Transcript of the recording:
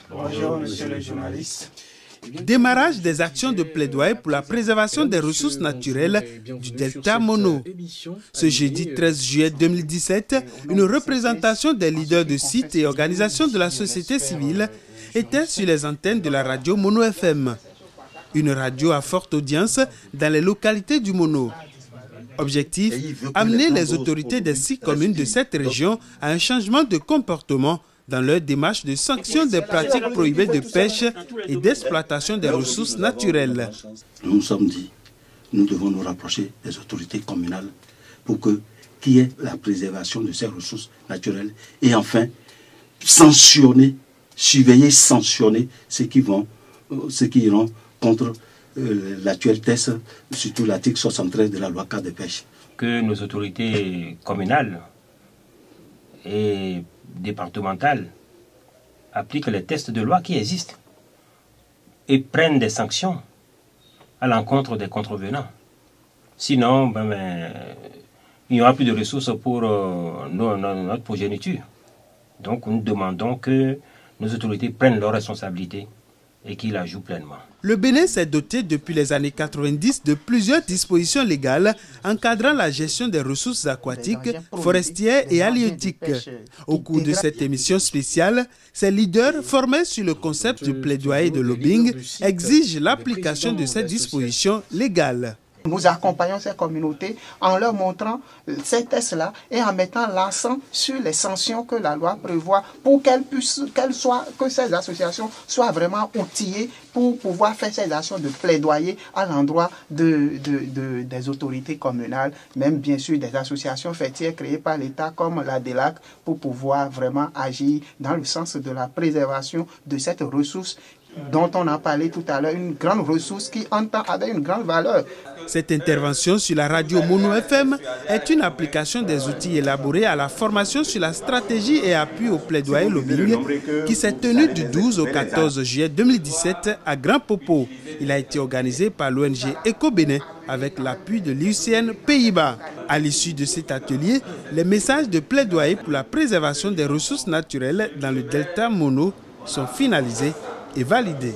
Bonjour, monsieur le journaliste. Démarrage des actions de plaidoyer pour la préservation des ressources naturelles du delta Mono. Ce jeudi 13 juillet 2017, une représentation des leaders de sites et organisations de la société civile était sur les antennes de la radio Mono FM. Une radio à forte audience dans les localités du Mono. Objectif, amener les autorités des 6 communes de cette région à un changement de comportement dans leur démarche de sanction des pratiques prohibées de pêche et d'exploitation des ressources naturelles. Nous nous sommes dit, nous devons nous rapprocher des autorités communales pour qu'il y ait la préservation de ces ressources naturelles et enfin sanctionner, surveiller, sanctionner ceux qui iront contre l'actuel texte, surtout l'article 73 de la loi cadre de pêche. Que nos autorités communales et départementales appliquent les textes de loi qui existent et prennent des sanctions à l'encontre des contrevenants. Sinon, il n'y aura plus de ressources pour notre progéniture. Donc nous demandons que nos autorités prennent leurs responsabilités et qu'ils la jouent pleinement. Le Bénin s'est doté depuis les années 90 de plusieurs dispositions légales encadrant la gestion des ressources aquatiques, forestières et halieutiques. Au cours de cette émission spéciale, ces leaders formés sur le concept du plaidoyer de lobbying exigent l'application de ces dispositions légales. Nous accompagnons ces communautés en leur montrant ces tests-là et en mettant l'accent sur les sanctions que la loi prévoit pour que ces associations soient vraiment outillées pour pouvoir faire ces actions de plaidoyer à l'endroit des autorités communales, même bien sûr des associations faîtières créées par l'État comme la DELAC pour pouvoir vraiment agir dans le sens de la préservation de cette ressource dont on a parlé tout à l'heure, une grande ressource qui entend avec une grande valeur. Cette intervention sur la radio Mono FM est une application des outils élaborés à la formation sur la stratégie et appui au plaidoyer lobbying qui s'est tenue du 12 au 14 juillet 2017 à Grand Popo. Il a été organisé par l'ONG Eco-Bénin avec l'appui de l'IUCN Pays-Bas. À l'issue de cet atelier, les messages de plaidoyer pour la préservation des ressources naturelles dans le delta Mono sont finalisés et validé.